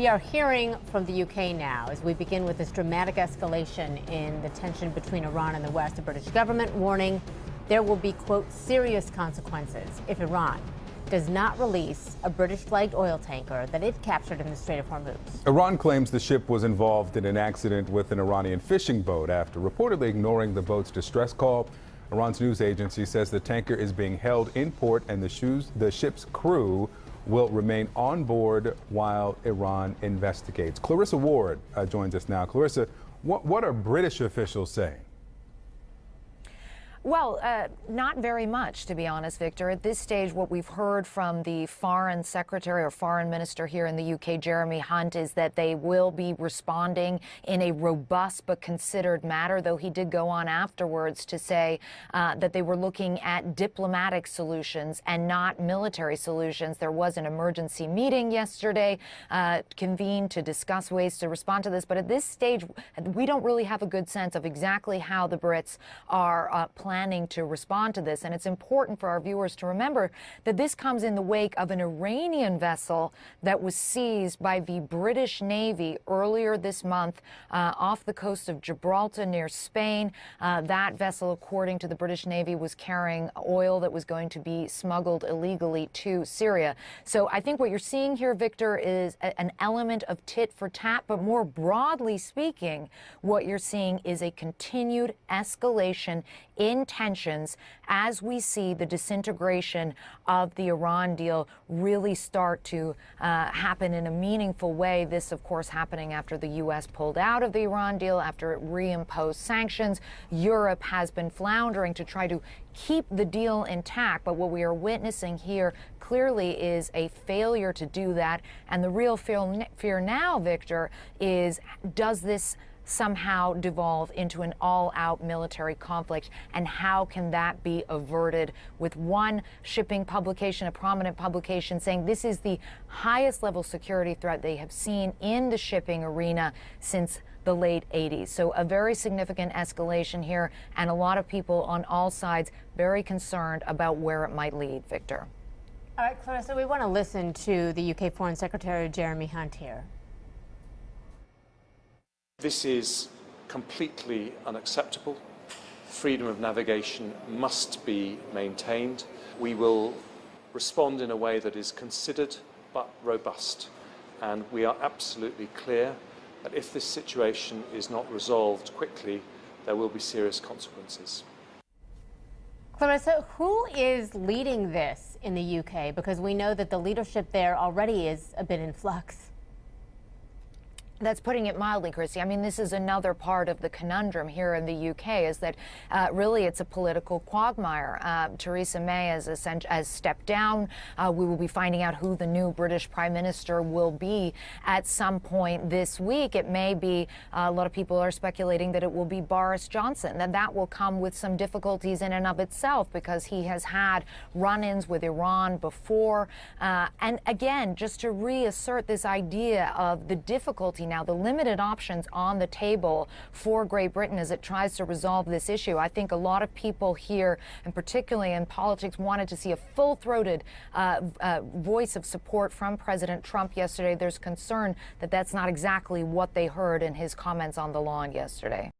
We are hearing from the UK now as we begin with this dramatic escalation in the tension between Iran and the West. The British government warning there will be, quote, serious consequences if Iran does not release a British-flagged oil tanker that it captured in the Strait of Hormuz. Iran claims the ship was involved in an accident with an Iranian fishing boat after reportedly ignoring the boat's distress call. Iran's news agency says the tanker is being held in port and the ship's crew will remain on board while Iran investigates. Clarissa Ward joins us now. Clarissa, what are British officials saying? Well, not very much, to be honest, Victor. At this stage, what we've heard from the Foreign Secretary or Foreign Minister here in the UK, Jeremy Hunt, is that they will be responding in a robust but considered manner, though he did go on afterwards to say that they were looking at diplomatic solutions and not military solutions. There was an emergency meeting yesterday convened to discuss ways to respond to this, but at this stage, we don't really have a good sense of exactly how the Brits are planning to respond to this. And it's important for our viewers to remember that this comes in the wake of an Iranian vessel that was seized by the British Navy earlier this month off the coast of Gibraltar near Spain. That vessel, according to the British Navy, was carrying oil that was going to be smuggled illegally to Syria. So I think what you're seeing here, Victor, is an element of tit for tat, but more broadly speaking, what you're seeing is a continued escalation in tensions as we see the disintegration of the Iran deal really start to happen in a meaningful way. This, of course, happening after the U.S. pulled out of the Iran deal, after it reimposed sanctions. Europe has been floundering to try to keep the deal intact, but what we are witnessing here clearly is a failure to do that. And the real fear now, Victor, is does this somehow devolve into an all-out military conflict, and how can that be averted? With one shipping publication, a prominent publication, saying this is the highest level security threat they have seen in the shipping arena since the late 80s. So a very significant escalation here, and a lot of people on all sides very concerned about where it might lead, Victor. All right, Clarissa, we want to listen to the UK Foreign Secretary Jeremy Hunt here. This is completely unacceptable. Freedom of navigation must be maintained. We will respond in a way that is considered but robust. And we are absolutely clear that if this situation is not resolved quickly, there will be serious consequences. Clarissa, who is leading this in the UK? Because we know that the leadership there already is a bit in flux. That's putting it mildly, Christy. I mean, this is another part of the conundrum here in the UK, is that really it's a political quagmire. Theresa May has stepped down. We will be finding out who the new British Prime Minister will be at some point this week. It may be, a lot of people are speculating that it will be Boris Johnson. That will come with some difficulties in and of itself, because he has had run-ins with Iran before. And again, just to reassert this idea of the difficulty now, the limited options on the table for Great Britain as it tries to resolve this issue. I think a lot of people here, and particularly in politics, wanted to see a full-throated voice of support from President Trump yesterday. There's concern that that's not exactly what they heard in his comments on the lawn yesterday.